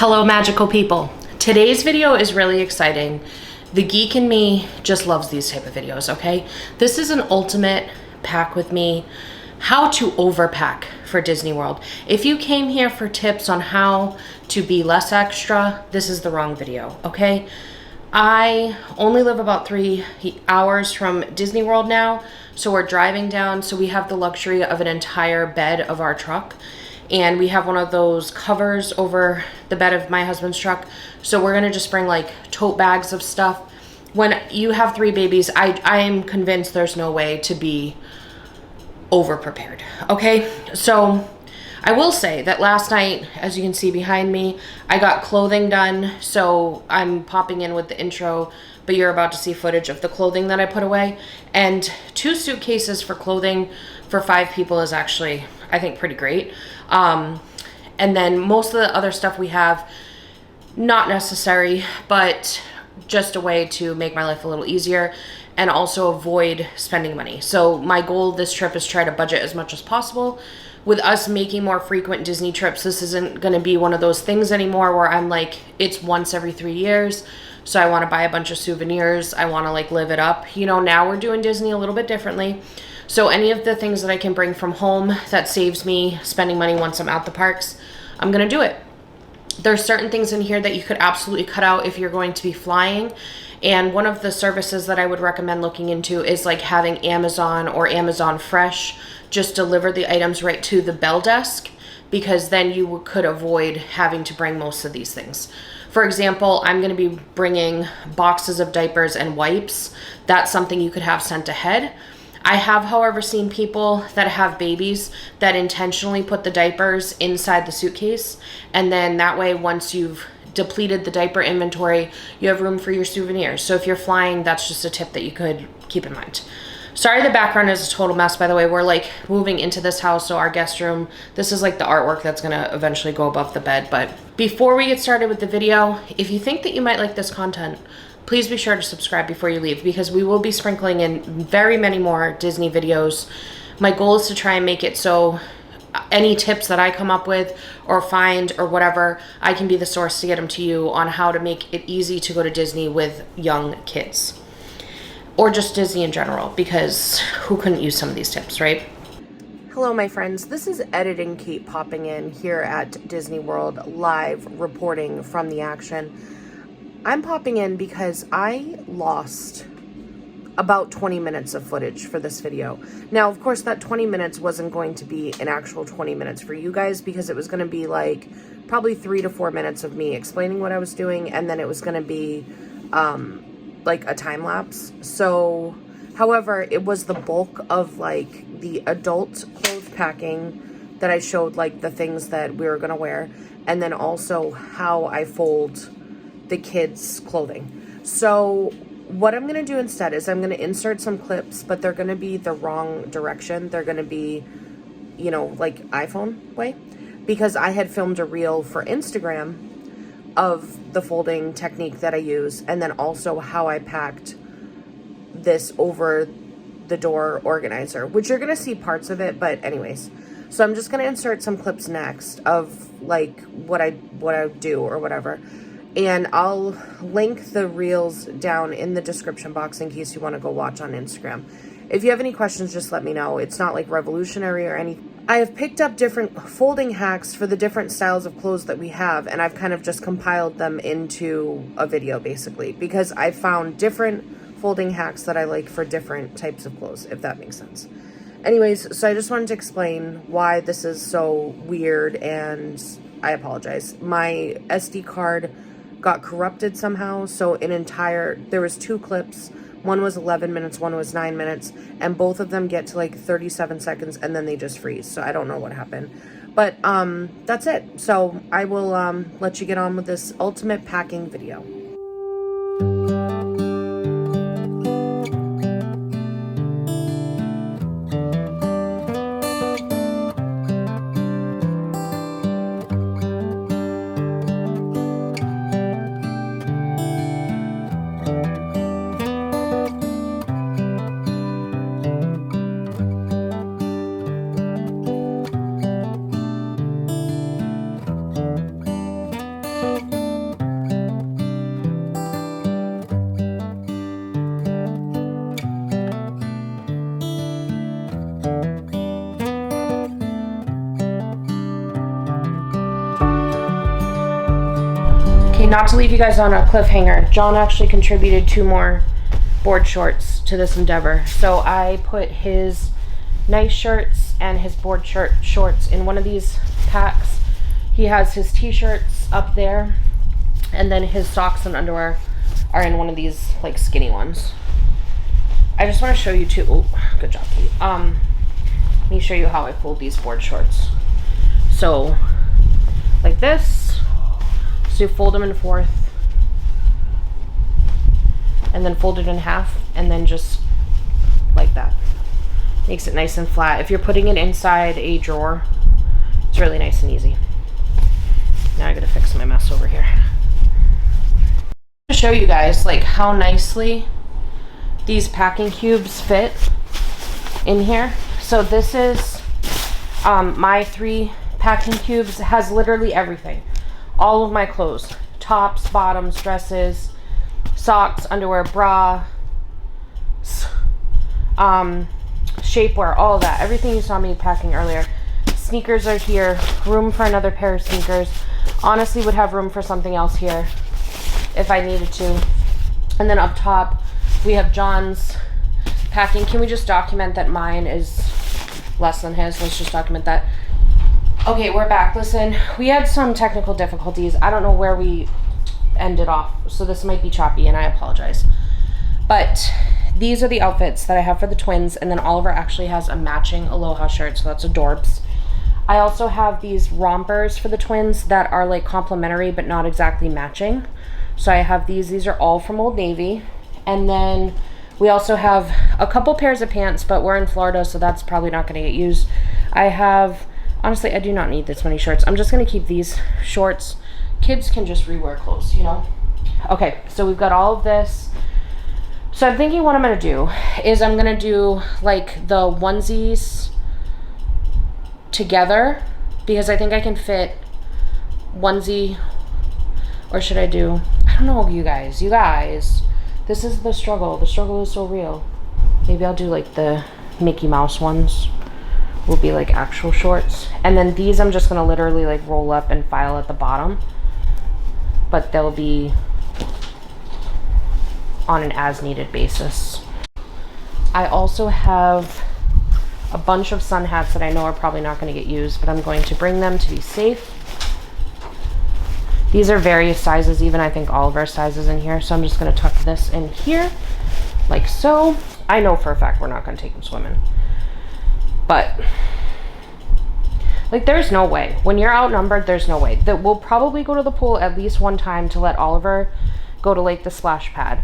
Hello, magical people. Today's video is really exciting. The geek in me just loves these type of videos, okay? This is an ultimate pack with me, how to overpack for Disney World. If you came here for tips on how to be less extra, this is the wrong video, okay? I only live about 3 hours from Disney World now, so we're driving down, so we have the luxury of an entire bed of our truck. And we have one of those covers over the bed of my husband's truck. So we're gonna just bring like tote bags of stuff. When you have 3 babies, I am convinced there's no way to be over prepared, okay? So I will say that last night, as you can see behind me, I got clothing done. So I'm popping in with the intro, but you're about to see footage of the clothing that I put away. And 2 suitcases for clothing for 5 people is actually, I think, pretty great. And then most of the other stuff we have, not necessary, but just a way to make my life a little easier and also avoid spending money. So my goal this trip is try to budget as much as possible. With us making more frequent Disney trips, this isn't going to be one of those things anymore where I'm like, it's once every 3 years. So I want to buy a bunch of souvenirs. I want to like live it up. You know, now we're doing Disney a little bit differently. So any of the things that I can bring from home that saves me spending money once I'm at the parks, I'm going to do it. There's certain things in here that you could absolutely cut out if you're going to be flying. And one of the services that I would recommend looking into is like having Amazon or Amazon Fresh just deliver the items right to the bell desk, because then you could avoid having to bring most of these things. For example, I'm going to be bringing boxes of diapers and wipes. That's something you could have sent ahead. I have, however, seen people that have babies that intentionally put the diapers inside the suitcase. And then that way, once you've depleted the diaper inventory, you have room for your souvenirs. So if you're flying, that's just a tip that you could keep in mind. Sorry, the background is a total mess, by the way. We're like moving into this house, so our guest room, this is like the artwork that's gonna eventually go above the bed. But before we get started with the video, if you think that you might like this content, please be sure to subscribe before you leave, because we will be sprinkling in very many more Disney videos. My goal is to try and make it so any tips that I come up with or find or whatever, I can be the source to get them to you on how to make it easy to go to Disney with young kids. Or just Disney in general, because who couldn't use some of these tips, right? Hello, my friends. This is Editing Kate popping in here at Disney World, live reporting from the action. I'm popping in because I lost about 20 minutes of footage for this video. Now, of course, that 20 minutes wasn't going to be an actual 20 minutes for you guys, because it was going to be like probably 3 to 4 minutes of me explaining what I was doing, and then it was going to be like a time lapse. So, however, it was the bulk of like the adult clothes packing that I showed, like the things that we were going to wear, and then also how I fold the kids' clothing. So what I'm going to do instead is I'm going to insert some clips, but they're going to be the wrong direction. They're going to be, you know, like iPhone way, because I had filmed a reel for Instagram of the folding technique that I use, and then also how I packed this over the door organizer, which you're going to see parts of it, but anyways. So I'm just going to insert some clips next of like what I do or whatever. And I'll link the reels down in the description box in case you want to go watch on Instagram. If you have any questions, just let me know. It's not like revolutionary or anything. I have picked up different folding hacks for the different styles of clothes that we have, and I've kind of just compiled them into a video basically, because I found different folding hacks that I like for different types of clothes, if that makes sense. Anyways, so I just wanted to explain why this is so weird, and I apologize. My SD card got corrupted somehow, so there was 2 clips. One was 11 minutes, one was 9 minutes, and both of them get to like 37 seconds and then they just freeze. So I don't know what happened, but that's it. So I will let you get on with this ultimate packing video. not to leave you guys on a cliffhanger, John actually contributed 2 more board shorts to this endeavor. So I put his nice shirts and his board shorts in one of these packs. He has his t-shirts up there, and then his socks and underwear are in one of these like skinny ones. I just want to show you too. Oh, good job, Kate. Let me show you how I fold these board shorts. So like this. So you fold them in 4th, and then fold it in half, and then just like that. Makes it nice and flat. If you're putting it inside a drawer, it's really nice and easy. Now I gotta fix my mess over here. To show you guys like how nicely these packing cubes fit in here. So this is my 3 packing cubes. It has literally everything. All of my clothes, tops, bottoms, dresses, socks, underwear, bra, shapewear, all of that. Everything you saw me packing earlier. Sneakers are here. Room for another pair of sneakers. Honestly, would have room for something else here if I needed to. And then up top, we have John's packing. Can we just document that mine is less than his? Let's just document that. Okay, we're back. Listen, we had some technical difficulties. I don't know where we ended off, so this might be choppy, and I apologize. But these are the outfits that I have for the twins, and then Oliver actually has a matching Aloha shirt, so that's adorbs. I also have these rompers for the twins that are like complementary but not exactly matching. So I have these are all from Old Navy. And then we also have a couple pairs of pants, but we're in Florida, so that's probably not going to get used. I have, honestly, I do not need this many shirts. I'm just going to keep these shorts. Kids can just rewear clothes, you know? Okay, so we've got all of this. So I'm thinking what I'm going to do is I'm going to do like the onesies together, because I think I can fit onesie, or should I do, I don't know, you guys, this is the struggle is so real. Maybe I'll do like the Mickey Mouse ones will be like actual shorts, and then these I'm just gonna literally like roll up and file at the bottom, but they'll be on an as needed basis. I also have a bunch of sun hats that I know are probably not going to get used, but I'm going to bring them to be safe. These are various sizes, even I think all of our sizes in here, so I'm just going to tuck this in here like so. I know for a fact we're not going to take them swimming, but like there's no way, when you're outnumbered, there's no way that we'll probably go to the pool at least one time to let Oliver go to like the splash pad,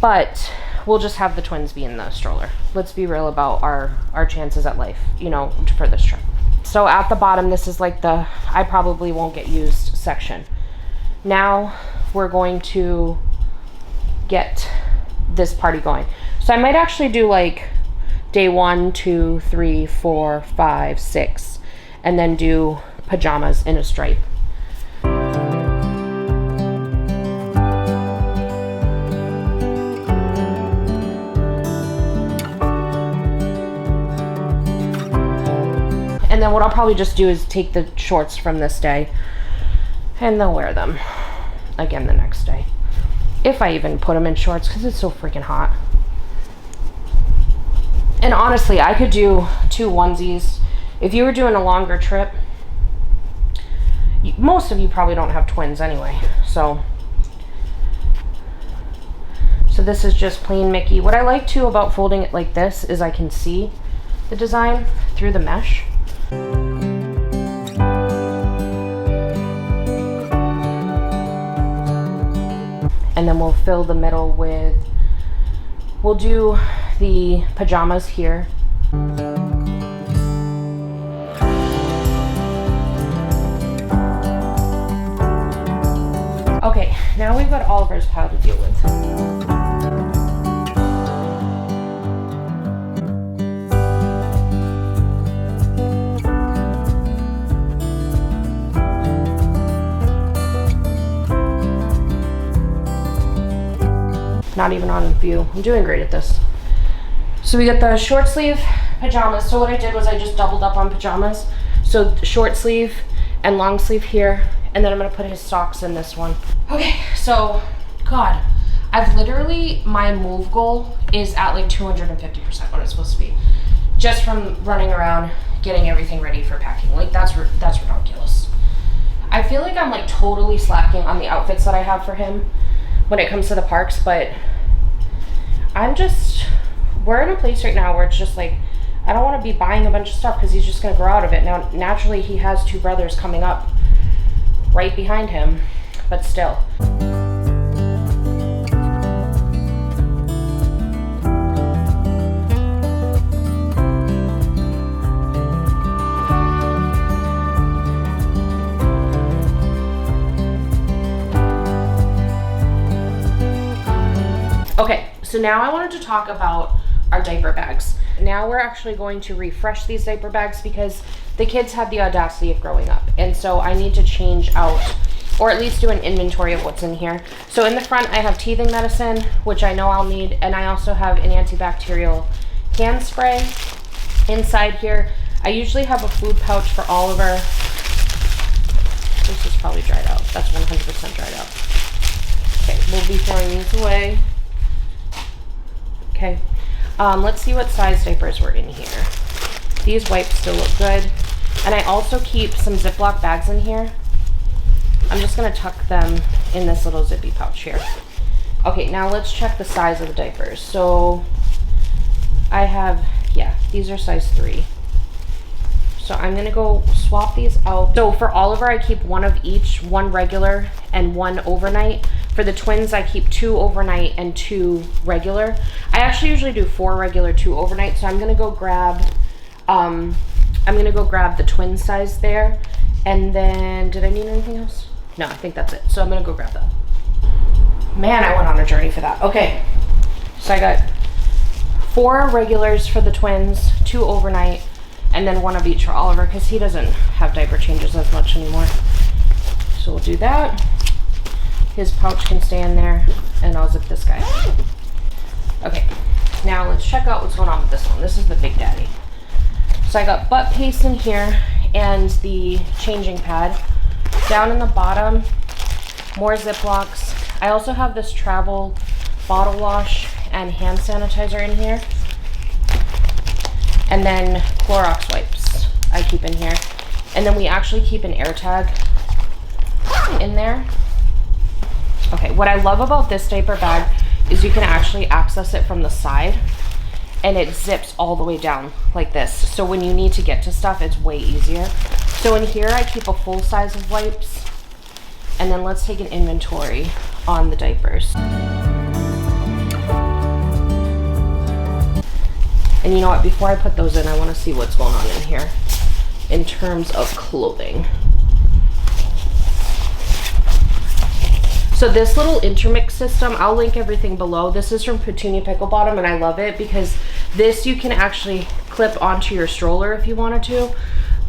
but we'll just have the twins be in the stroller. Let's be real about our chances at life, you know, for this trip. So at the bottom, this is like the I probably won't get used section. Now we're going to get this party going. So I might actually do like day 1, 2, 3, 4, 5, 6, and then do pajamas in a stripe. And then what I'll probably just do is take the shorts from this day and they'll wear them again the next day. If I even put them in shorts, because it's so freaking hot. And honestly, I could do 2 onesies. If you were doing a longer trip, most of you probably don't have twins anyway. So this is just plain Mickey. What I like too about folding it like this is I can see the design through the mesh. And then we'll fill the middle with, we'll do the pajamas here. Okay, now we've got Oliver's pile to deal with. Not even on view. I'm doing great at this. So we got the short sleeve pajamas. So what I did was I just doubled up on pajamas. So short sleeve and long sleeve here, And then I'm gonna put his socks in this one. Okay, so, God, I've literally, my move goal is at like 250% what it's supposed to be. Just from running around, getting everything ready for packing. Like that's ridiculous. I feel like I'm like totally slacking on the outfits that I have for him when it comes to the parks, but we're in a place right now where it's just like, I don't want to be buying a bunch of stuff because he's just going to grow out of it. Now, naturally, he has 2 brothers coming up right behind him, but still. Okay, so now I wanted to talk about our diaper bags. Now we're actually going to refresh these diaper bags because the kids had the audacity of growing up. And so I need to change out, or at least do an inventory of what's in here. So in the front, I have teething medicine, which I know I'll need. And I also have an antibacterial hand spray. Inside here, I usually have a food pouch for Oliver. This is probably dried out. That's 100% dried out. Okay, we'll be throwing these away. Okay, let's see what size diapers were in here. These wipes still look good. And I also keep some Ziploc bags in here. I'm just gonna tuck them in this little zippy pouch here. Okay, now let's check the size of the diapers. So I have, yeah, these are size 3. So I'm gonna go swap these out. So for Oliver, I keep 1 of each, 1 regular and 1 overnight. For the twins, I keep 2 overnight and 2 regular. I actually usually do 4 regular, 2 overnight. So I'm gonna go grab, the twin size there. And then, did I need anything else? No, I think that's it. So I'm gonna go grab that. Man, I went on a journey for that. Okay, so I got 4 regulars for the twins, 2 overnight, and then 1 of each for Oliver because he doesn't have diaper changes as much anymore. So we'll do that. His pouch can stay in there, and I'll zip this guy. Okay, now let's check out what's going on with this one. This is the Big Daddy. So I got butt paste in here and the changing pad. Down in the bottom, more Ziplocs. I also have this travel bottle wash and hand sanitizer in here. And then Clorox wipes I keep in here. And then we actually keep an air tag in there. Okay, what I love about this diaper bag is you can actually access it from the side and it zips all the way down like this. So when you need to get to stuff, it's way easier. So in here, I keep a full size of wipes. And then let's take an inventory on the diapers. And you know what, before I put those in, I wanna see what's going on in here in terms of clothing. So this little intermix system, I'll link everything below. This is from Petunia Pickle Bottom, and I love it because this you can actually clip onto your stroller if you wanted to,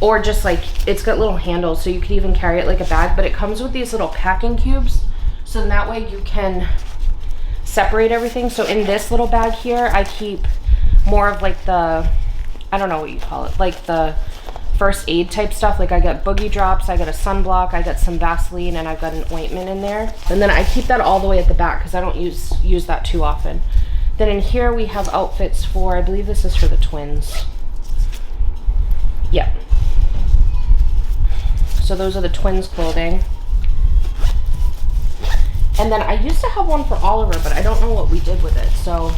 or just like, it's got little handles so you could even carry it like a bag, but it comes with these little packing cubes. So that way you can separate everything. So in this little bag here, I keep more of like the, I don't know what you call it, like the first aid type stuff. Like I got boogie drops, I got a sunblock, I got some Vaseline, and I've got an ointment in there. And then I keep that all the way at the back because I don't use that too often. Then in here we have outfits for, I believe this is for the twins. Yeah. So those are the twins' clothing. And then I used to have one for Oliver, but I don't know what we did with it. So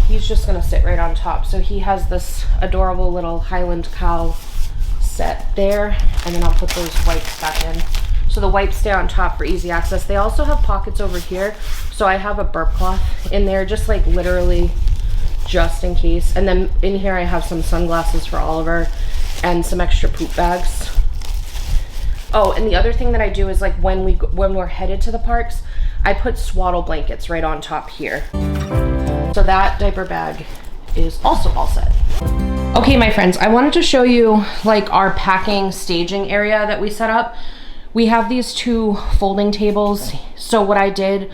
he's just gonna sit right on top. So he has this adorable little Highland cow set there, and then I'll put those wipes back in. So the wipes stay on top for easy access. They also have pockets over here. So I have a burp cloth in there, just like literally just in case. And then in here I have some sunglasses for Oliver and some extra poop bags. Oh, and the other thing that I do is like when we're headed to the parks, I put swaddle blankets right on top here. So that diaper bag is also all set. Okay, my friends, I wanted to show you like our packing staging area that we set up. We have these 2 folding tables. So what I did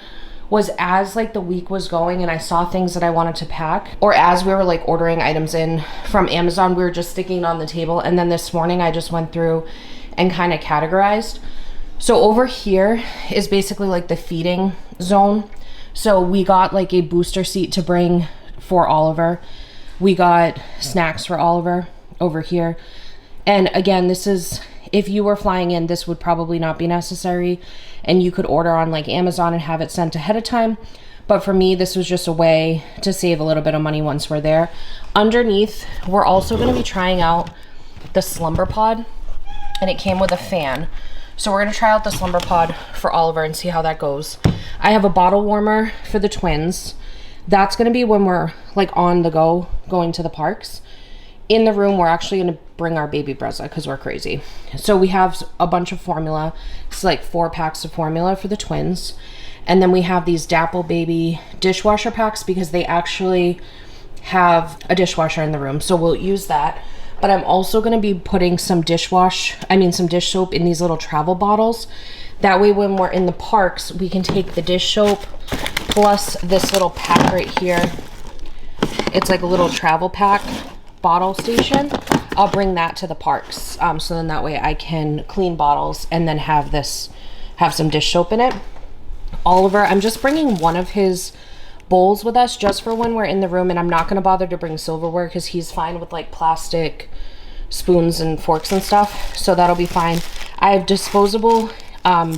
was as like the week was going and I saw things that I wanted to pack, or as we were like ordering items in from Amazon, we were just sticking it on the table. And then this morning I just went through and kind of categorized. So over here is basically like the feeding zone. So we got like a booster seat to bring for Oliver. We got snacks for Oliver over here. And again, this is, if you were flying in, this would probably not be necessary. And you could order on like Amazon and have it sent ahead of time. But for me, this was just a way to save a little bit of money once we're there. Underneath, we're also gonna be trying out the slumber pod, and it came with a fan. So we're gonna try out the slumber pod for Oliver and see how that goes. I have a bottle warmer for the twins. That's gonna be when we're like on the go, going to the parks. In the room, we're actually gonna bring our baby Brezza because we're crazy. So we have a bunch of formula. It's like 4 packs of formula for the twins. And then we have these Dapple Baby dishwasher packs because they actually have a dishwasher in the room. So we'll use that. But I'm also gonna be putting some dish soap in these little travel bottles. That way when we're in the parks, we can take the dish soap plus this little pack right here. It's like a little travel pack bottle station. I'll bring that to the parks. So then that way I can clean bottles and then have some dish soap in it. Oliver, I'm just bringing one of his bowls with us just for when we're in the room, and I'm not going to bother to bring silverware because he's fine with like plastic spoons and forks and stuff, so that'll be fine. I have disposable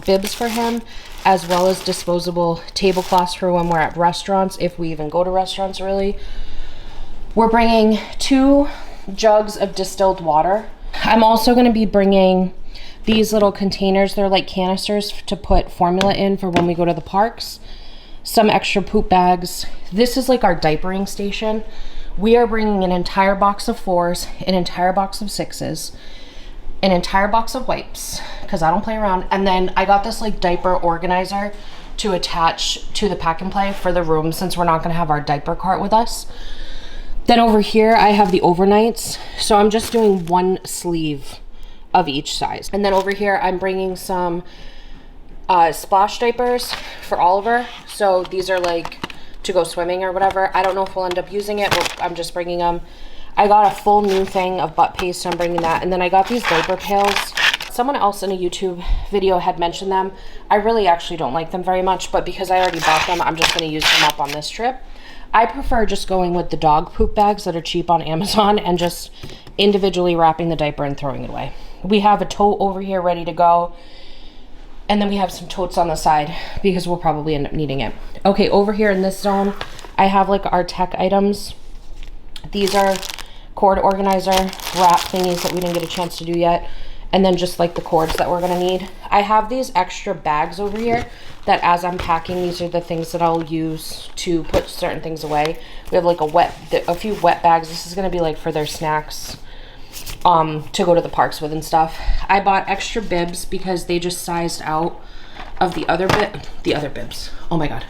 bibs for him, as well as disposable tablecloths for when we're at restaurants, if we even go to restaurants really. We're bringing 2 jugs of distilled water. I'm also going to be bringing these little containers. They're like canisters to put formula in for when we go to the parks. Some extra poop bags. This is like our diapering station. We are bringing an entire box of 4s, an entire box of 6s, an entire box of wipes, because I don't play around. And then I got this like diaper organizer to attach to the pack and play for the room, since we're not going to have our diaper cart with us. Then over here I have the overnights. So I'm just doing 1 sleeve of each size. And then over here I'm bringing some splash diapers for Oliver. So these are like to go swimming or whatever. I don't know if we'll end up using it, but I'm just bringing them. I got a full new thing of butt paste, so I'm bringing that. And then I got these diaper pails. Someone else in a YouTube video had mentioned them. I really actually don't like them very much, but because I already bought them, I'm just going to use them up on this trip. I prefer just going with the dog poop bags that are cheap on Amazon and just individually wrapping the diaper and throwing it away. We have a tote over here ready to go. And then we have some totes on the side because we'll probably end up needing it. Okay, over here in this zone, I have like our tech items. These are cord organizer wrap thingies that we didn't get a chance to do yet. And then just like the cords that we're gonna need. I have these extra bags over here that as I'm packing, these are the things that I'll use to put certain things away. We have like a few wet bags. This is gonna be like for their snacks to go to the parks with and stuff. I bought extra bibs because they just sized out of the other bibs. Oh my god.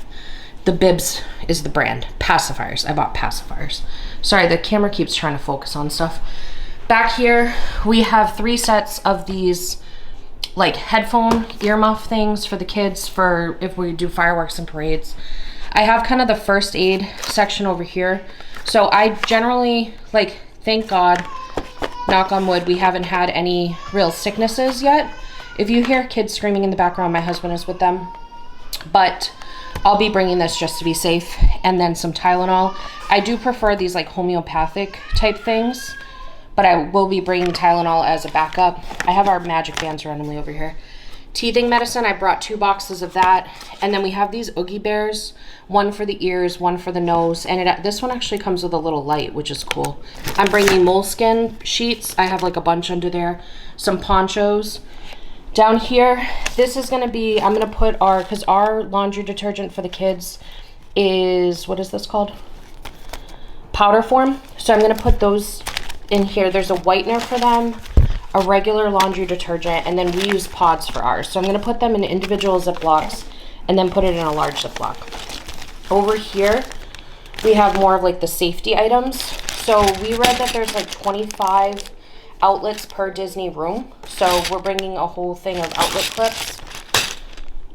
The bibs is the brand. Pacifiers. I bought pacifiers. Sorry, the camera keeps trying to focus on stuff. Back here, we have 3 sets of these like headphone earmuff things for the kids for if we do fireworks and parades. I have kind of the first aid section over here. So I generally, like, thank God, knock on wood, we haven't had any real sicknesses yet. If you hear kids screaming in the background, my husband is with them. But I'll be bringing this just to be safe. And then some Tylenol. I do prefer these like homeopathic type things, but I will be bringing Tylenol as a backup. I have our magic bands randomly over here. Teething medicine, I brought 2 boxes of that. And then we have these Oogie Bears, one for the ears, one for the nose. And this one actually comes with a little light, which is cool. I'm bringing moleskin sheets. I have like a bunch under there. Some ponchos. Down here, this is gonna be, I'm gonna put because our laundry detergent for the kids is, what is this called? Powder form. So I'm gonna put those in here. There's a whitener for them, a regular laundry detergent, and then we use pods for ours. So I'm gonna put them in individual Ziplocs and then put it in a large Ziploc. Over here, we have more of like the safety items. So we read that there's like 25 outlets per Disney room. So we're bringing a whole thing of outlet clips.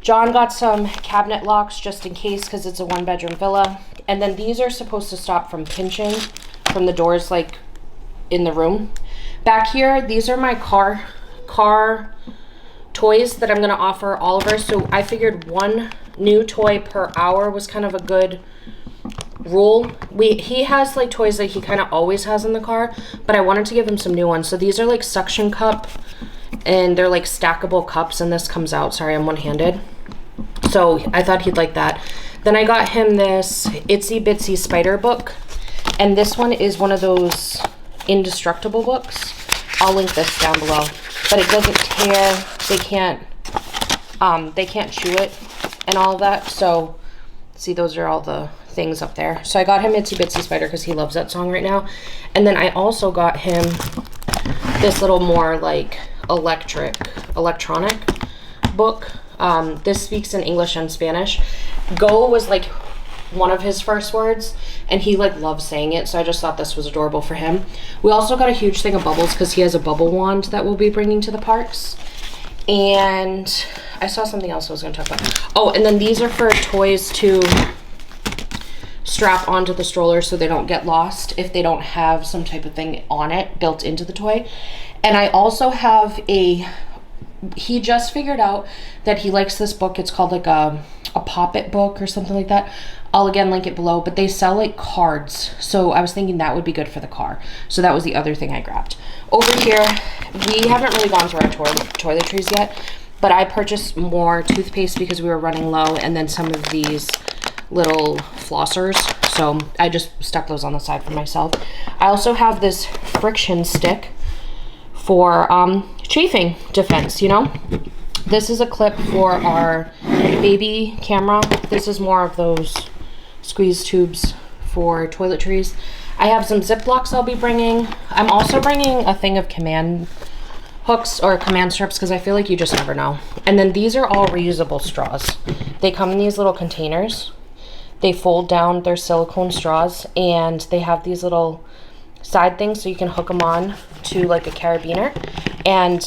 John got some cabinet locks just in case because it's a 1-bedroom villa. And then these are supposed to stop from pinching from the doors like in the room. Back here, these are my car toys that I'm gonna offer Oliver. So I figured one new toy per hour was kind of a good rule. He has like toys that he kind of always has in the car, but I wanted to give him some new ones. So these are like suction cup, and they're like stackable cups, and this comes out. Sorry, I'm one-handed. So I thought he'd like that. Then I got him this Itsy Bitsy Spider book, and this one is one of those indestructible books. I'll link this down below, but it doesn't tear. They can't chew it and all of that. So see, those are all the things up there. So I got him Itsy Bitsy Spider because he loves that song right now. And then I also got him this little more like electronic book. This speaks in English and Spanish. Go was like one of his first words, and he like loves saying it, so I just thought this was adorable for him. We also got a huge thing of bubbles because he has a bubble wand that we'll be bringing to the parks. And I saw something else I was going to talk about. Oh, and then these are for toys to strap onto the stroller so they don't get lost if they don't have some type of thing on it built into the toy. And I also have he just figured out that he likes this book. It's called like a Pop-It book or something like that. I'll again link it below, but they sell like cards. So I was thinking that would be good for the car. So that was the other thing I grabbed. Over here, we haven't really gone through our toiletries yet, but I purchased more toothpaste because we were running low, and then some of these little flossers. So I just stuck those on the side for myself. I also have this friction stick for chafing defense, you know? This is a clip for our baby camera. This is more of those squeeze tubes for toiletries. I have some Ziplocs I'll be bringing. I'm also bringing a thing of command hooks or command strips because I feel like you just never know. And then these are all reusable straws. They come in these little containers. They fold down, they're silicone straws, and they have these little side things so you can hook them on to like a carabiner. And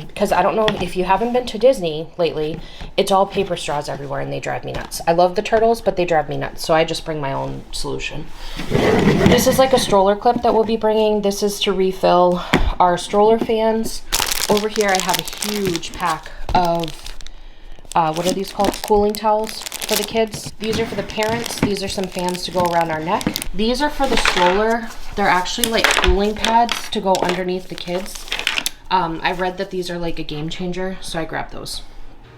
because I don't know if you haven't been to Disney lately, it's all paper straws everywhere and they drive me nuts. I love the turtles, but they drive me nuts, so I just bring my own solution. This is like a stroller clip that we'll be bringing. This is to refill our stroller fans. Over here I have a huge pack of what are these called? Cooling towels for the kids. These are for the parents. These are some fans to go around our neck. These are for the stroller. They're actually like cooling pads to go underneath the kids. I read that these are like a game changer, so I grabbed those.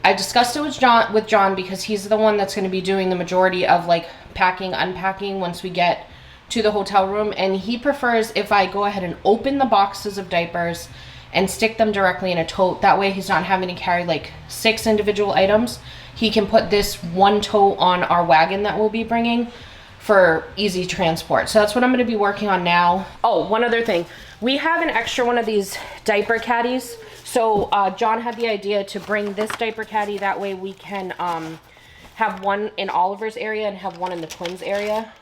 I discussed it with John because he's the one that's going to be doing the majority of like packing, unpacking once we get to the hotel room, and he prefers if I go ahead and open the boxes of diapers and stick them directly in a tote. That way he's not having to carry like 6 individual items. He can put this one tote on our wagon that we'll be bringing for easy transport. So that's what I'm going to be working on now. Oh, one other thing. We have an extra one of these diaper caddies. So John had the idea to bring this diaper caddy. That way we can have one in Oliver's area and have one in the twins area.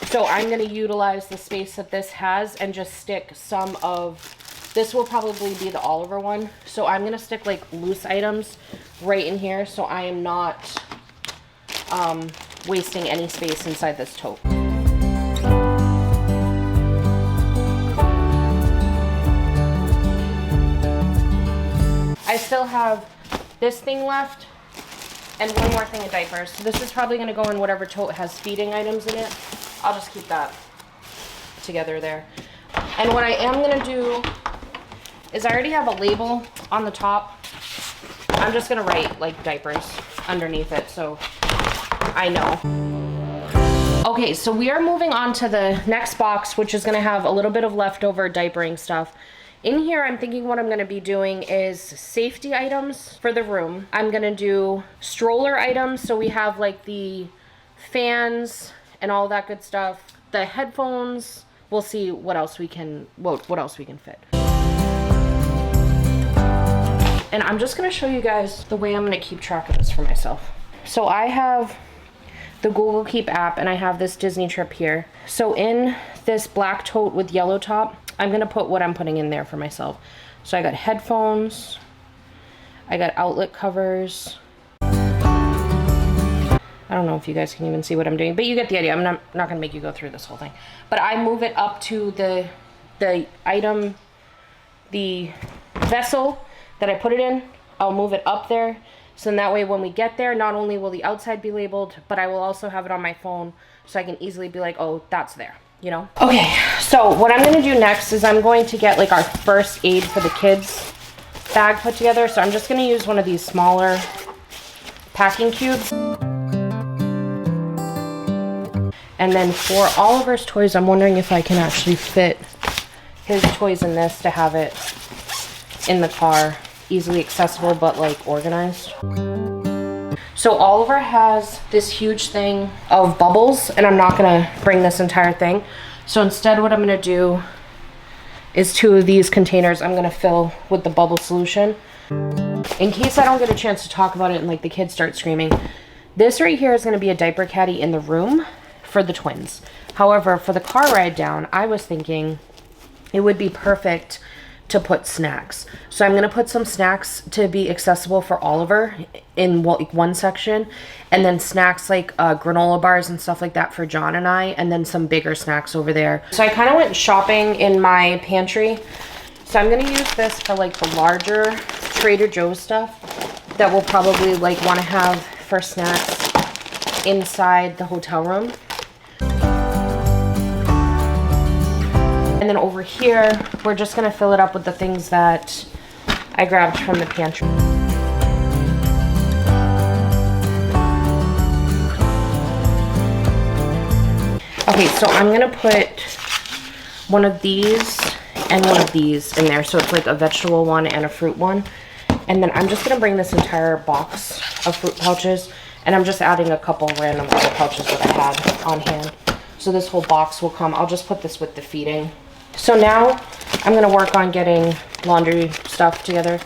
So I'm going to utilize the space that this has and just stick some of, this will probably be the Oliver one. So I'm going to stick like loose items right in here so I am not wasting any space inside this tote. I still have this thing left and one more thing of diapers. So this is probably going to go in whatever tote has feeding items in it. I'll just keep that together there. And what I am going to do is I already have a label on the top. I'm just going to write like diapers underneath it so I know. Okay, so we are moving on to the next box, which is going to have a little bit of leftover diapering stuff. In here, I'm thinking what I'm going to be doing is safety items for the room. I'm going to do stroller items, so we have like the fans and all that good stuff. The headphones, we'll see what else we can, what else we can fit. And I'm just going to show you guys the way I'm going to keep track of this for myself. So I have the Google Keep app and I have this Disney trip here. So in this black tote with yellow top, I'm going to put what I'm putting in there for myself. So I got headphones, I got outlet covers. I don't know if you guys can even see what I'm doing, but you get the idea. I'm not going to make you go through this whole thing. But I move it up to the item, the vessel that I put it in I'll move it up there. So that way when we get there, not only will the outside be labeled, but I will also have it on my phone so I can easily be like, oh, that's there, you know? Okay, so what I'm gonna do next is I'm going to get like our first aid for the kids bag put together. So I'm just gonna use one of these smaller packing cubes. And then for Oliver's toys, I'm wondering if I can actually fit his toys in this to have it in the car, easily accessible, but like organized. So Oliver has this huge thing of bubbles, and I'm not gonna bring this entire thing. So instead what I'm gonna do is 2 of these containers I'm gonna fill with the bubble solution. In case I don't get a chance to talk about it and like the kids start screaming, this right here is gonna be a diaper caddy in the room for the twins. However, for the car ride down, I was thinking it would be perfect to put snacks. So I'm gonna put some snacks to be accessible for Oliver in like one section, and then snacks like granola bars and stuff like that for John and I, and then some bigger snacks over there. So I kind of went shopping in my pantry. So I'm gonna use this for like the larger Trader Joe's stuff that we'll probably like wanna have for snacks inside the hotel room. And then over here, we're just gonna fill it up with the things that I grabbed from the pantry. Okay, so I'm gonna put one of these and one of these in there. So it's like a vegetable one and a fruit one. And then I'm just gonna bring this entire box of fruit pouches, and I'm just adding a couple random other pouches that I had on hand. So this whole box will come. I'll just put this with the feeding. So now I'm gonna work on getting laundry stuff together.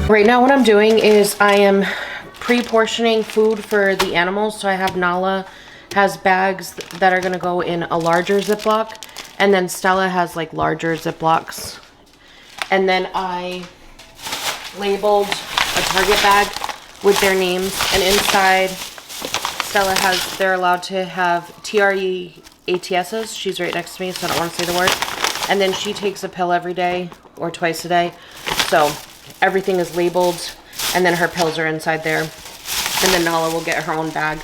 Right now what I'm doing is I am pre-portioning food for the animals. So I have Nala has bags that are gonna go in a larger Ziploc, and then Stella has like larger Ziplocs. And then I labeled a Target bag with their names, and inside Stella has, they're allowed to have TREATSs. She's right next to me, so I don't want to say the word. And then she takes a pill every day or twice a day. So everything is labeled, and then her pills are inside there. And then Nala will get her own bag.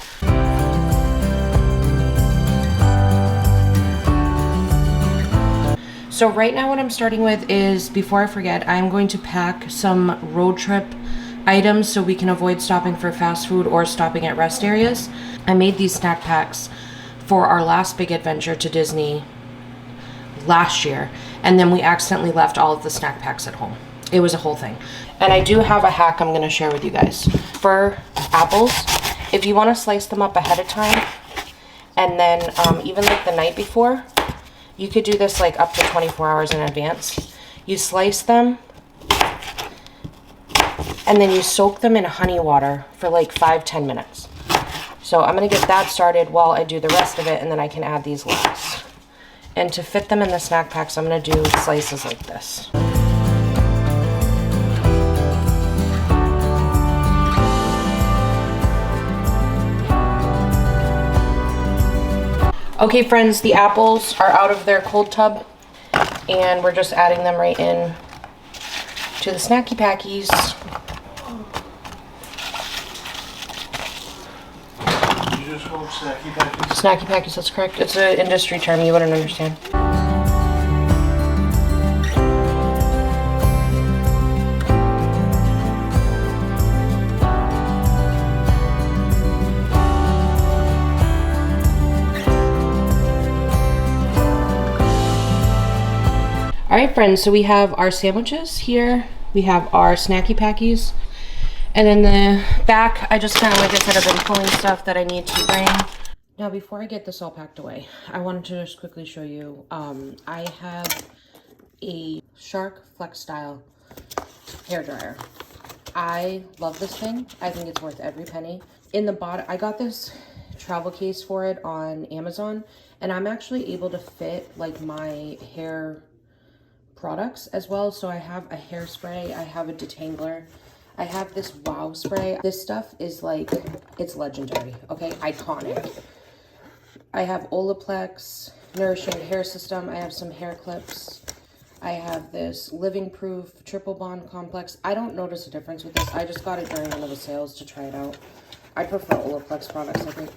So right now what I'm starting with is, before I forget, I'm going to pack some road trip items so we can avoid stopping for fast food or stopping at rest areas. I made these snack packs for our last big adventure to Disney last year, and then we accidentally left all of the snack packs at home. It was a whole thing. And I do have a hack I'm gonna share with you guys. For apples, if you wanna slice them up ahead of time, and then even like the night before, you could do this like up to 24 hours in advance. You slice them, and then you soak them in honey water for like 5-10 minutes. So I'm gonna get that started while I do the rest of it, and then I can add these last. And to fit them in the snack packs, I'm gonna do slices like this. Okay friends, the apples are out of their cold tub, and we're just adding them right in to the snacky packies. Did you just call them snacky packies? Snacky packies, that's correct. It's an industry term, you wouldn't understand. All right, friends, so we have our sandwiches here. We have our snacky packies. And in the back, I just kind of, like I said, I've been pulling stuff that I need to bring. Now, before I get this all packed away, I wanted to just quickly show you, I have a Shark Flex Style hairdryer. I love this thing. I think it's worth every penny. In the bottom, I got this travel case for it on Amazon, and I'm actually able to fit like my hair products as well. So I have a hairspray, I have a detangler, I have this Wow spray. This stuff is like, it's legendary, okay? Iconic. I have Olaplex Nourishing Hair System. I have some hair clips. I have this Living Proof Triple Bond Complex. I don't notice a difference with this. I just got it during one of the sales to try it out. I prefer Olaplex products, I think.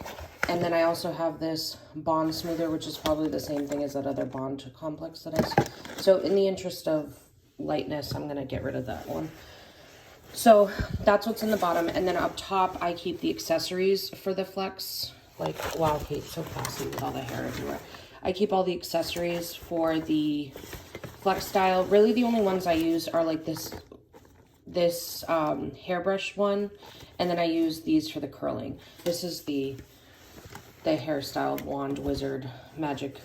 And then I also have this Bond Smoother, which is probably the same thing as that other Bond Complex that I see. So in the interest of lightness, I'm going to get rid of that one. So that's what's in the bottom. And then up top, I keep the accessories for the Flex. Like, wow, Kate's so classy with all the hair everywhere. I keep all the accessories for the Flex style. Really, the only ones I use are like this hairbrush one, and then I use these for the curling. This is the hairstyle wand wizard magic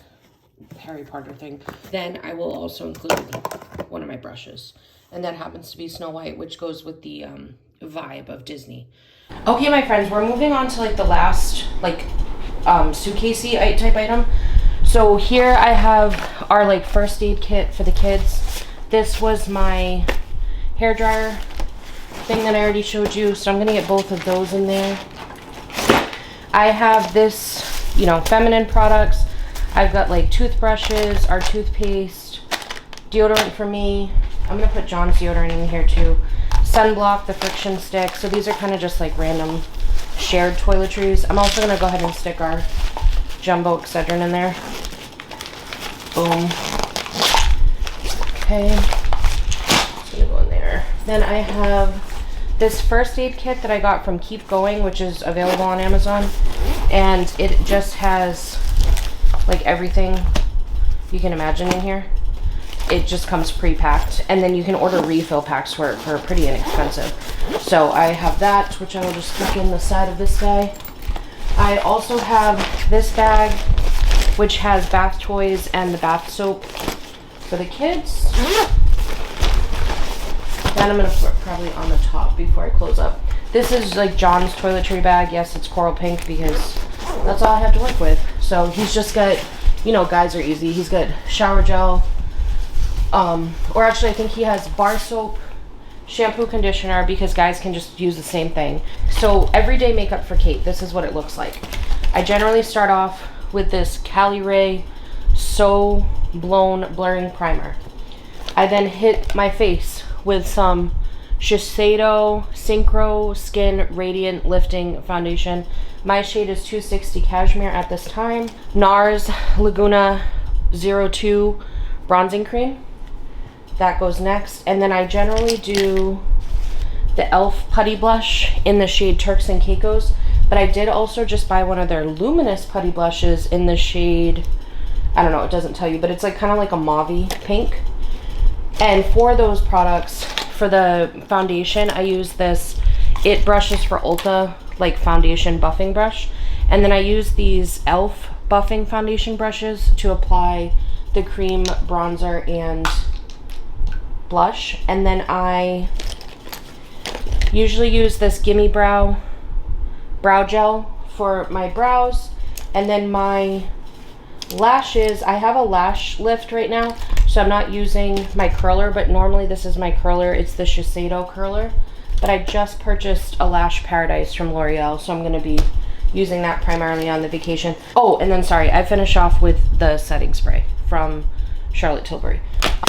Harry Potter thing. Then I will also include one of my brushes, and that happens to be Snow White, which goes with the vibe of Disney. Okay, my friends, we're moving on to like the last like suitcasey type item. So here I have our like first aid kit for the kids. This was my hair dryer thing that I already showed you, so I'm gonna get both of those in there. I have this, you know, feminine products. I've got like toothbrushes, our toothpaste, deodorant for me. I'm gonna put John's deodorant in here too. Sunblock, the friction stick. So these are kind of just like random shared toiletries. I'm also gonna go ahead and stick our jumbo Excedrin in there. Boom. Okay. It's gonna go in there. Then I have this first aid kit that I got from Keep Going, which is available on Amazon. And it just has like everything you can imagine in here. It just comes pre-packed, and then you can order refill packs for it for pretty inexpensive. So I have that, which I will just stick in the side of this guy. I also have this bag, which has bath toys and the bath soap for the kids. That I'm gonna put probably on the top before I close up. This is like John's toiletry bag. Yes, it's coral pink because that's all I have to work with. So he's just got, you know, guys are easy. He's got shower gel, or actually I think he has bar soap, shampoo, conditioner, because guys can just use the same thing. So everyday makeup for Kate, this is what it looks like. I generally start off with this Cali Ray So Blown Blurring Primer. I then hit my face with some Shiseido Synchro Skin Radiant Lifting Foundation. My shade is 260 Cashmere at this time. NARS Laguna 02 Bronzing Cream. That goes next. And then I generally do the e.l.f. Putty Blush in the shade Turks and Caicos. But I did also just buy one of their luminous putty blushes in the shade, I don't know, it doesn't tell you, but it's like kind of like a mauve-y pink. And for those products, for the foundation, I use this It Brushes for Ulta like foundation buffing brush. And then I use these e.l.f. buffing foundation brushes to apply the cream bronzer and blush. And then I usually use this Gimme Brow gel for my brows. And then my lashes, I have a lash lift right now, so I'm not using my curler, but normally this is my curler. It's the Shiseido curler, but I just purchased a Lash Paradise from L'Oreal, so I'm going to be using that primarily on the vacation. Oh, and then sorry, I finish off with the setting spray from Charlotte Tilbury.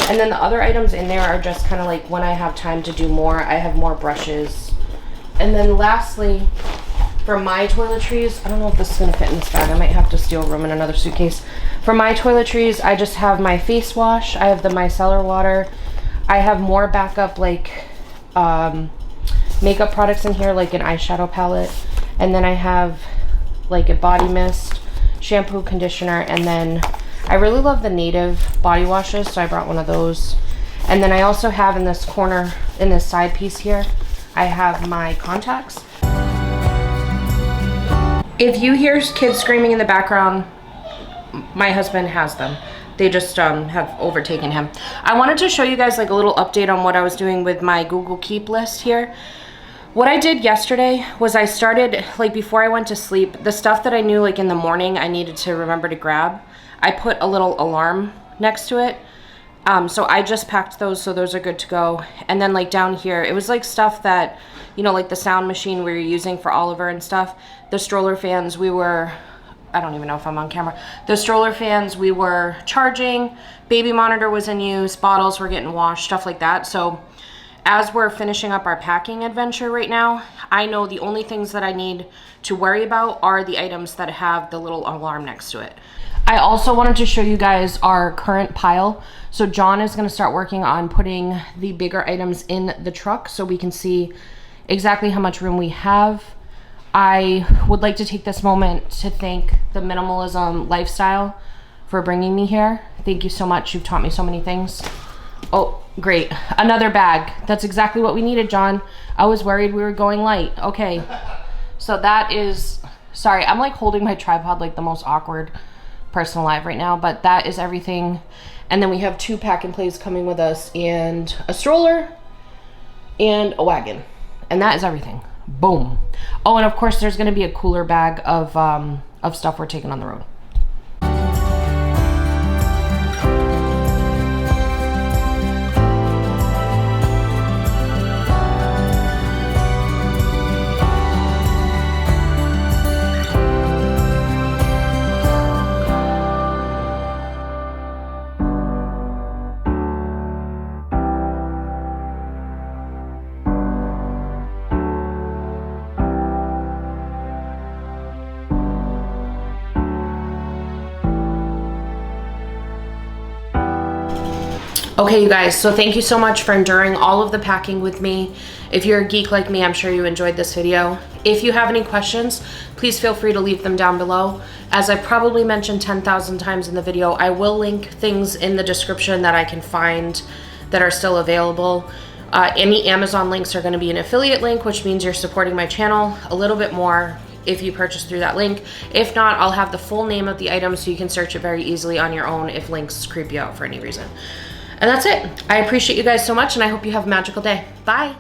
And then the other items in there are just kind of like when I have time to do more, I have more brushes. And then lastly, for my toiletries, I don't know if this is going to fit in this bag. I might have to steal room in another suitcase. For my toiletries, I just have my face wash. I have the micellar water. I have more backup like makeup products in here, like an eyeshadow palette. And then I have like a body mist, shampoo, conditioner, and then I really love the Native body washes, so I brought one of those. And then I also have in this corner, in this side piece here, I have my contacts. If you hear kids screaming in the background, my husband has them. They just have overtaken him. I wanted to show you guys like a little update on what I was doing with my Google Keep list here. What I did yesterday was I started, like before I went to sleep, the stuff that I knew like in the morning I needed to remember to grab, I put a little alarm next to it. So I just packed those, so those are good to go. And then like down here, it was like stuff that, you know, like the sound machine we were using for Oliver and stuff. The stroller fans we were, I don't even know if I'm on camera. The stroller fans we were charging, baby monitor was in use, bottles were getting washed, stuff like that. So as we're finishing up our packing adventure right now, I know the only things that I need to worry about are the items that have the little alarm next to it. I also wanted to show you guys our current pile. So John is going to start working on putting the bigger items in the truck so we can see exactly how much room we have. I would like to take this moment to thank the minimalism lifestyle for bringing me here. Thank you so much. You've taught me so many things. Oh, great. Another bag. That's exactly what we needed, John. I was worried we were going light. Okay. So that is, sorry, I'm like holding my tripod like the most awkward person alive right now, but that is everything. And then we have 2 pack and plays coming with us and a stroller and a wagon. And that is everything. Boom. Oh, and of course there's going to be a cooler bag of stuff we're taking on the road. Okay, you guys, so thank you so much for enduring all of the packing with me. If you're a geek like me, I'm sure you enjoyed this video. If you have any questions, please feel free to leave them down below. As I probably mentioned 10,000 times in the video, I will link things in the description that I can find that are still available. Any Amazon links are going to be an affiliate link, which means you're supporting my channel a little bit more if you purchase through that link. If not, I'll have the full name of the item so you can search it very easily on your own if links creep you out for any reason. And that's it. I appreciate you guys so much, and I hope you have a magical day. Bye.